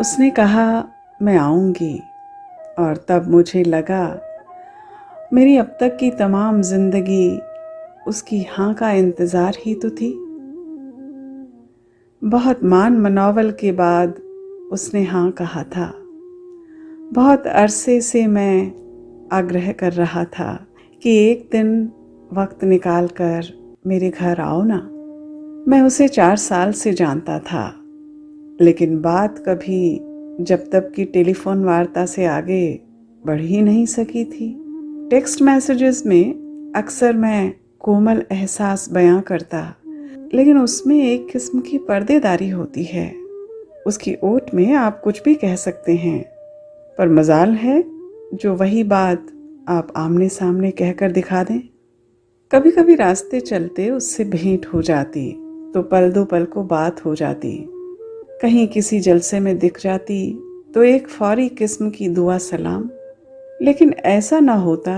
उसने कहा मैं आऊँगी, और तब मुझे लगा मेरी अब तक की तमाम ज़िंदगी उसकी हाँ का इंतज़ार ही तो थी। बहुत मान मनौवल के बाद उसने हाँ कहा था। बहुत अरसे से मैं आग्रह कर रहा था कि एक दिन वक्त निकाल कर मेरे घर आओ ना। मैं उसे 4 साल से जानता था, लेकिन बात कभी जब तक की टेलीफोन वार्ता से आगे बढ़ ही नहीं सकी थी। टेक्स्ट मैसेजेस में अक्सर मैं कोमल एहसास बयां करता, लेकिन उसमें एक किस्म की पर्देदारी होती है। उसकी ओट में आप कुछ भी कह सकते हैं, पर मजाल है जो वही बात आप आमने सामने कहकर दिखा दें। कभी कभी रास्ते चलते उससे भेंट हो जाती तो पल दो पल को बात हो जाती। कहीं किसी जलसे में दिख जाती तो एक फौरी किस्म की दुआ सलाम। लेकिन ऐसा ना होता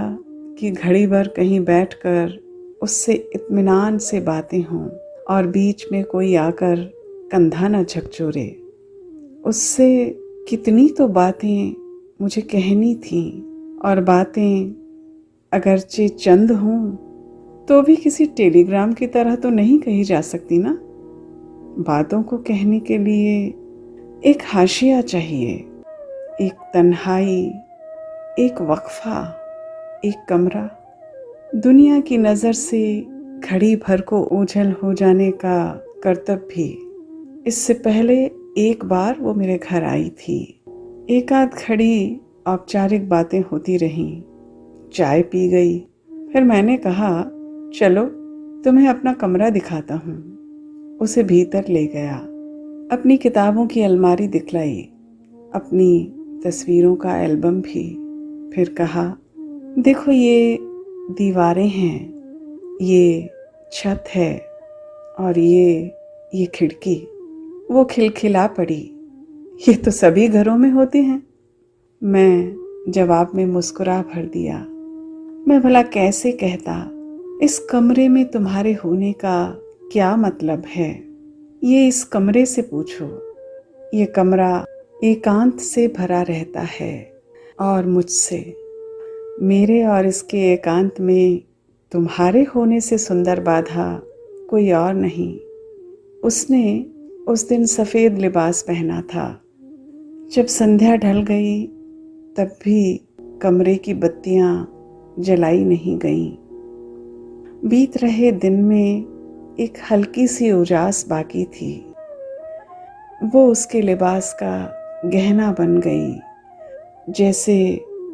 कि घड़ी भर कहीं बैठकर उससे इत्मीनान से बातें हों और बीच में कोई आकर कंधा न झकझोरे। उससे कितनी तो बातें मुझे कहनी थीं, और बातें अगरचे चंद हों तो भी किसी टेलीग्राम की तरह तो नहीं कही जा सकती ना। बातों को कहने के लिए एक हाशिया चाहिए, एक तन्हाई, एक वक्फा, एक कमरा। दुनिया की नज़र से घड़ी भर को ओझल हो जाने का करतब भी। इससे पहले एक बार वो मेरे घर आई थी। एक आध घड़ी औपचारिक बातें होती रहीं, चाय पी गई। फिर मैंने कहा चलो तुम्हें अपना कमरा दिखाता हूँ। उसे भीतर ले गया, अपनी किताबों की अलमारी दिखलाई, अपनी तस्वीरों का एल्बम भी। फिर कहा देखो ये दीवारें हैं, ये छत है, और ये खिड़की। वो खिलखिला पड़ी। ये तो सभी घरों में होते हैं। मैं जवाब में मुस्कुरा भर दिया। मैं भला कैसे कहता इस कमरे में तुम्हारे होने का क्या मतलब है। ये इस कमरे से पूछो। ये कमरा एकांत से भरा रहता है, और मुझसे। मेरे और इसके एकांत में तुम्हारे होने से सुंदर बाधा कोई और नहीं। उसने उस दिन सफ़ेद लिबास पहना था। जब संध्या ढल गई तब भी कमरे की बत्तियां जलाई नहीं गईं। बीत रहे दिन में एक हल्की सी उजास बाकी थी। वो उसके लिबास का गहना बन गई, जैसे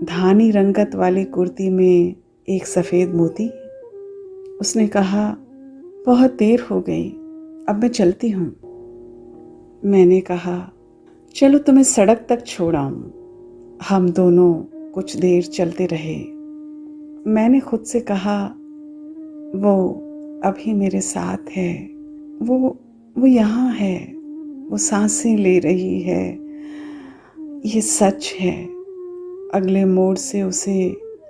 धानी रंगत वाली कुर्ती में एक सफ़ेद मोती। उसने कहा बहुत देर हो गई, अब मैं चलती हूँ। मैंने कहा चलो तुम्हें सड़क तक छोड़ आऊं। हम दोनों कुछ देर चलते रहे। मैंने खुद से कहा वो अभी मेरे साथ है, वो यहाँ है, वो सांसें ले रही है। ये सच है। अगले मोड़ से उसे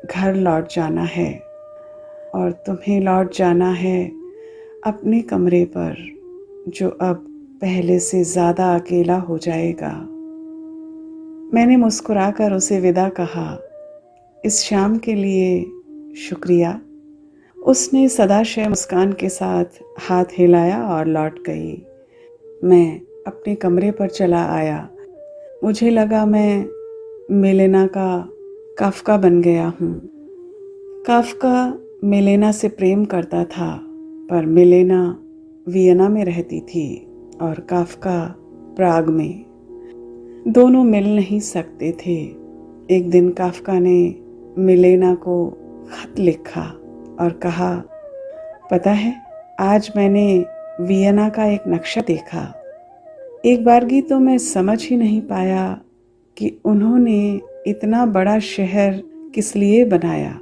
घर लौट जाना है, और तुम्हें लौट जाना है अपने कमरे पर, जो अब पहले से ज़्यादा अकेला हो जाएगा। मैंने मुस्कुराकर उसे विदा कहा। इस शाम के लिए शुक्रिया। उसने सदाशय मुस्कान के साथ हाथ हिलाया और लौट गई। मैं अपने कमरे पर चला आया। मुझे लगा मैं मिलेना का काफका बन गया हूँ। काफका मिलेना से प्रेम करता था, पर मिलेना वियना में रहती थी और काफका प्राग में। दोनों मिल नहीं सकते थे। एक दिन काफका ने मिलेना को खत लिखा और कहा पता है आज मैंने वियना का एक नक्शा देखा। एक बारगी तो मैं समझ ही नहीं पाया कि उन्होंने इतना बड़ा शहर किस लिए बनाया,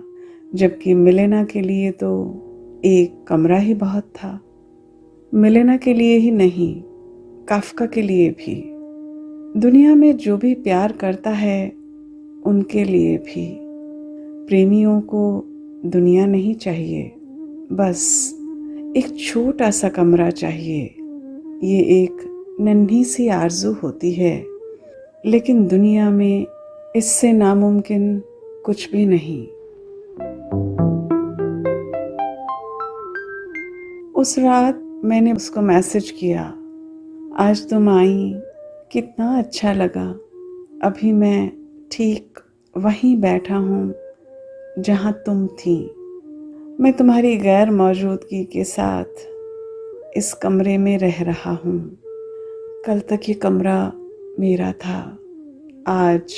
जबकि मिलेना के लिए तो एक कमरा ही बहुत था। मिलेना के लिए ही नहीं, काफका के लिए भी। दुनिया में जो भी प्यार करता है उनके लिए भी। प्रेमियों को दुनिया नहीं चाहिए, बस एक छोटा सा कमरा चाहिए। ये एक नन्ही सी आरज़ू होती है लेकिन दुनिया में इससे नामुमकिन कुछ भी नहीं। उस रात मैंने उसको मैसेज किया, आज तुम आई, कितना अच्छा लगा। अभी मैं ठीक वहीं बैठा हूँ जहाँ तुम थी। मैं तुम्हारी गैर मौजूदगी के साथ इस कमरे में रह रहा हूँ। कल तक ये कमरा मेरा था, आज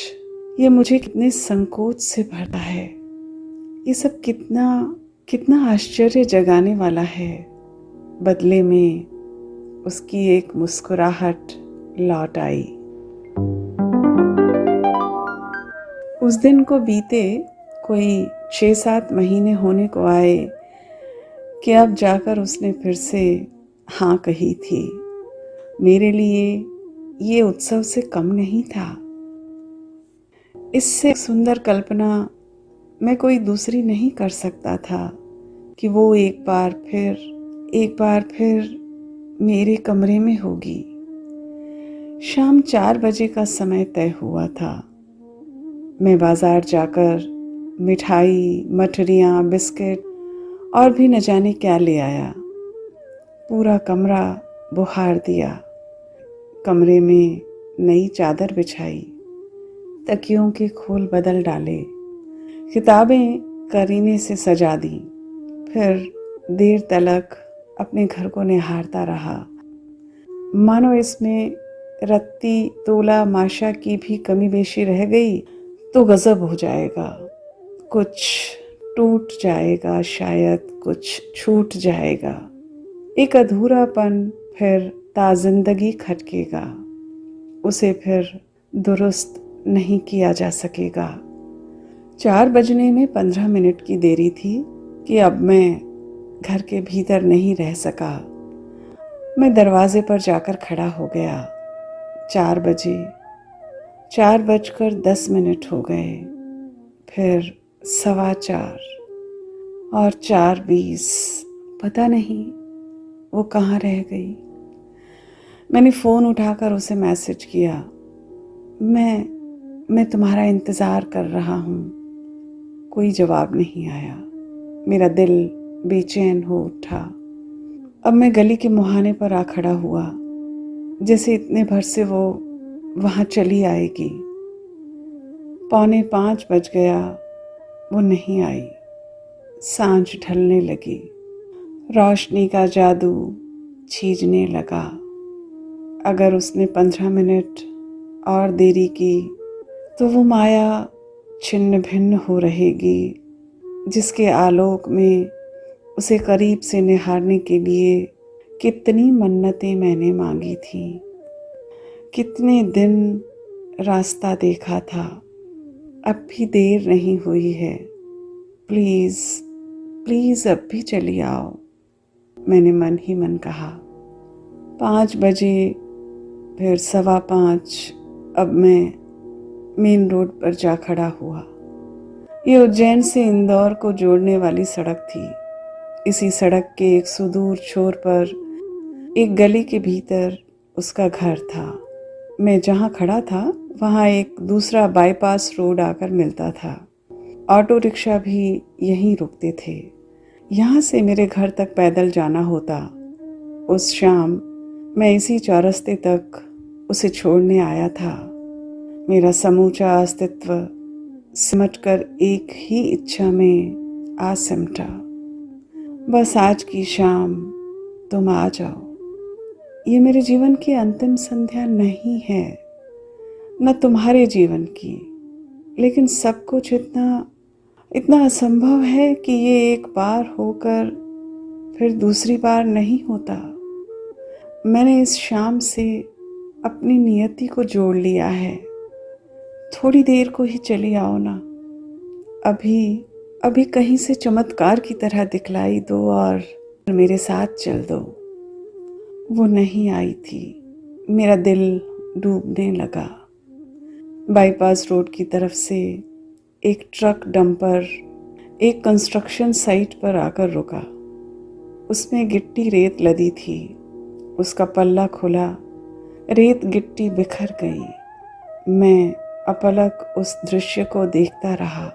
ये मुझे कितने संकोच से भरता है। ये सब कितना कितना आश्चर्य जगाने वाला है। बदले में उसकी एक मुस्कुराहट लौट आई। उस दिन को बीते कोई 6-7 महीने होने को आए कि अब जाकर उसने फिर से हाँ कही थी। मेरे लिए ये उत्सव से कम नहीं था। इससे सुंदर कल्पना मैं कोई दूसरी नहीं कर सकता था कि वो एक बार फिर मेरे कमरे में होगी। शाम 4 बजे का समय तय हुआ था। मैं बाजार जाकर मिठाई, मठरियाँ, बिस्किट और भी न जाने क्या ले आया। पूरा कमरा बुहार दिया। कमरे में नई चादर बिछाई, तकियों के खोल बदल डाले, किताबें करीने से सजा दी। फिर देर तलक अपने घर को निहारता रहा, मानो इसमें रत्ती तोला माशा की भी कमी बेशी रह गई तो गजब हो जाएगा। कुछ टूट जाएगा, शायद कुछ छूट जाएगा। एक अधूरापन फिर ताजिंदगी खटकेगा। उसे फिर दुरुस्त नहीं किया जा सकेगा। 4 बजने में 15 मिनट की देरी थी कि अब मैं घर के भीतर नहीं रह सका। मैं दरवाजे पर जाकर खड़ा हो गया। 4 बजे, 4:10 हो गए, फिर 4:15 और 4:20। पता नहीं वो कहाँ रह गई। मैंने फ़ोन उठाकर उसे मैसेज किया, मैं तुम्हारा इंतज़ार कर रहा हूँ। कोई जवाब नहीं आया। मेरा दिल बेचैन हो उठा। अब मैं गली के मुहाने पर आ खड़ा हुआ, जैसे इतने भर से वो वहाँ चली आएगी। 4:45 बज गया, वो नहीं आई। सांझ ढलने लगी, रोशनी का जादू छीजने लगा। अगर उसने 15 मिनट और देरी की तो वो माया छिन्न भिन्न हो रहेगी, जिसके आलोक में उसे करीब से निहारने के लिए कितनी मन्नतें मैंने मांगी थी। कितने दिन रास्ता देखा था। अब भी देर नहीं हुई है। प्लीज़ प्लीज़ अब भी चली आओ, मैंने मन ही मन कहा। 5 बजे, फिर 5:15। अब मैं मेन रोड पर जा खड़ा हुआ। ये उज्जैन से इंदौर को जोड़ने वाली सड़क थी। इसी सड़क के एक सुदूर छोर पर एक गली के भीतर उसका घर था। मैं जहाँ खड़ा था वहाँ एक दूसरा बाईपास रोड आकर मिलता था। ऑटो रिक्शा भी यहीं रुकते थे। यहाँ से मेरे घर तक पैदल जाना होता। उस शाम मैं इसी चौरस्ते तक उसे छोड़ने आया था। मेरा समूचा अस्तित्व सिमटकर एक ही इच्छा में आ सिमटा। बस आज की शाम तुम आ जाओ। ये मेरे जीवन की अंतिम संध्या नहीं है, न तुम्हारे जीवन की, लेकिन सब कुछ इतना असंभव है कि ये एक बार होकर फिर दूसरी बार नहीं होता। मैंने इस शाम से अपनी नियति को जोड़ लिया है। थोड़ी देर को ही चली आओ ना। अभी कहीं से चमत्कार की तरह दिखलाई दो और मेरे साथ चल दो। वो नहीं आई थी। मेरा दिल डूबने लगा। बाईपास रोड की तरफ से एक ट्रक डंपर एक कंस्ट्रक्शन साइट पर आकर रुका। उसमें गिट्टी रेत लदी थी। उसका पल्ला खुला, रेत गिट्टी बिखर गई। मैं अपलक उस दृश्य को देखता रहा।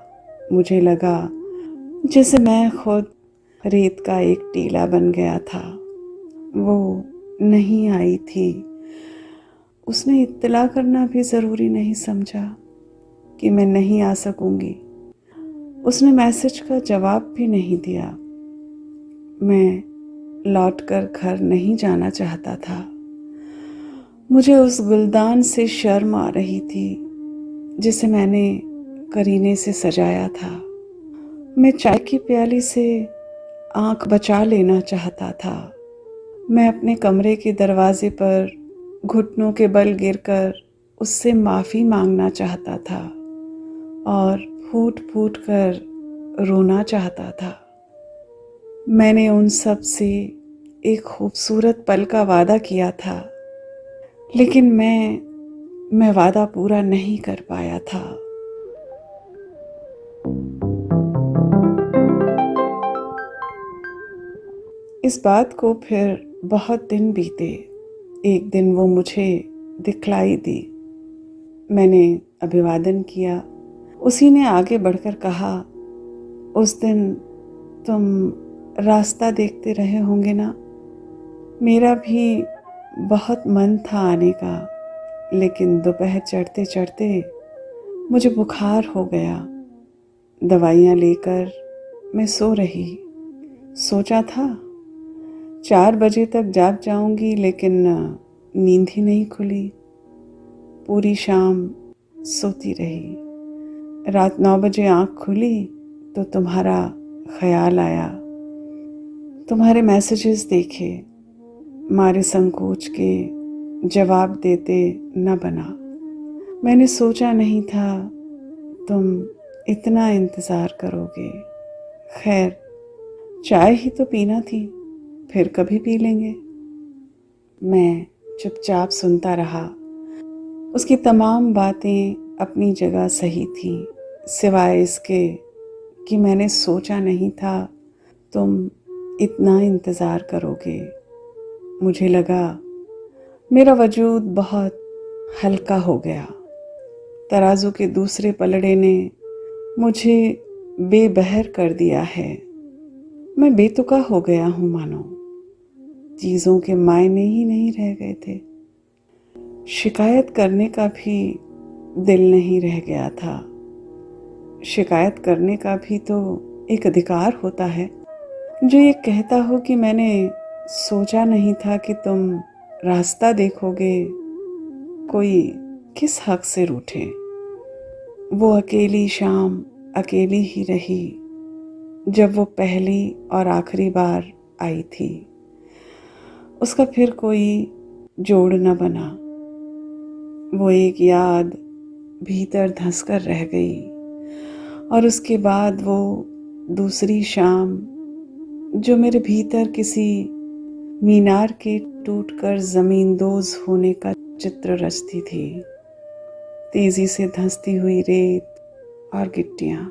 मुझे लगा जैसे मैं खुद रेत का एक टीला बन गया था। वो नहीं आई थी। उसने इत्तला करना भी ज़रूरी नहीं समझा कि मैं नहीं आ सकूंगी। उसने मैसेज का जवाब भी नहीं दिया। मैं लौटकर घर नहीं जाना चाहता था। मुझे उस गुलदान से शर्म आ रही थी जिसे मैंने करीने से सजाया था। मैं चाय की प्याली से आंख बचा लेना चाहता था। मैं अपने कमरे के दरवाजे पर घुटनों के बल गिरकर उससे माफ़ी मांगना चाहता था और फूट फूट कर रोना चाहता था। मैंने उन सब से एक खूबसूरत पल का वादा किया था, लेकिन मैं वादा पूरा नहीं कर पाया था। इस बात को फिर बहुत दिन बीते। एक दिन वो मुझे दिखलाई दी। मैंने अभिवादन किया। उसी ने आगे बढ़कर कहा, उस दिन तुम रास्ता देखते रहे होंगे ना। मेरा भी बहुत मन था आने का, लेकिन दोपहर चढ़ते चढ़ते मुझे बुखार हो गया। दवाइयाँ लेकर मैं सो रही। सोचा था 4 बजे तक जाग जाऊंगी, लेकिन नींद ही नहीं खुली। पूरी शाम सोती रही। रात 9 बजे आँख खुली तो तुम्हारा ख्याल आया। तुम्हारे मैसेजेस देखे, मारे संकोच के जवाब देते न बना। मैंने सोचा नहीं था तुम इतना इंतज़ार करोगे। खैर, चाय ही तो पीना थी, फिर कभी पी लेंगे। मैं चुपचाप सुनता रहा। उसकी तमाम बातें अपनी जगह सही थी, सिवाय इसके कि मैंने सोचा नहीं था तुम इतना इंतज़ार करोगे। मुझे लगा मेरा वजूद बहुत हल्का हो गया। तराजू के दूसरे पलड़े ने मुझे बेबहर कर दिया है। मैं बेतुका हो गया हूँ मानो। चीज़ों के मायने ही नहीं रह गए थे। शिकायत करने का भी दिल नहीं रह गया था। शिकायत करने का भी तो एक अधिकार होता है, जो ये कहता हो कि मैंने सोचा नहीं था कि तुम रास्ता देखोगे। कोई किस हक से रूठे। वो अकेली शाम अकेली ही रही जब वो पहली और आखिरी बार आई थी। उसका फिर कोई जोड़ न बना। वो एक याद भीतर धंस कर रह गई। और उसके बाद वो दूसरी शाम जो मेरे भीतर किसी मीनार के टूटकर ज़मींदोज़ होने का चित्र रचती थी। तेजी से धंसती हुई रेत और गिट्टियाँ।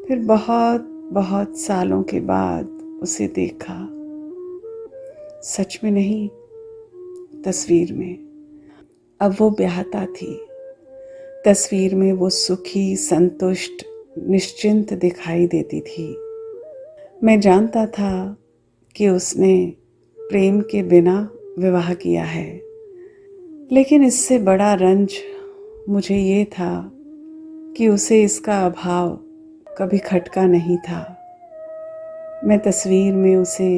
फिर बहुत बहुत सालों के बाद उसे देखा। सच में नहीं, तस्वीर में। अब वो ब्याहता थी। तस्वीर में वो सुखी, संतुष्ट, निश्चिंत दिखाई देती थी। मैं जानता था कि उसने प्रेम के बिना विवाह किया है, लेकिन इससे बड़ा रंज मुझे ये था कि उसे इसका अभाव कभी खटका नहीं था। मैं तस्वीर में उसे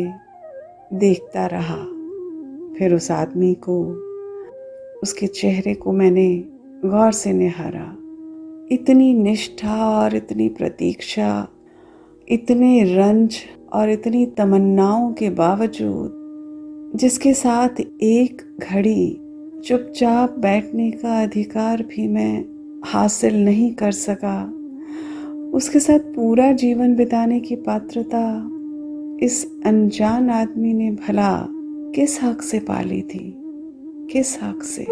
देखता रहा। फिर उस आदमी को, उसके चेहरे को मैंने गौर से निहारा। इतनी निष्ठा और इतनी प्रतीक्षा, इतने रंज और इतनी तमन्नाओं के बावजूद, जिसके साथ एक घड़ी चुपचाप बैठने का अधिकार भी मैं हासिल नहीं कर सका, उसके साथ पूरा जीवन बिताने की पात्रता इस अनजान आदमी ने भला किस हक से पाली थी? किस हक से?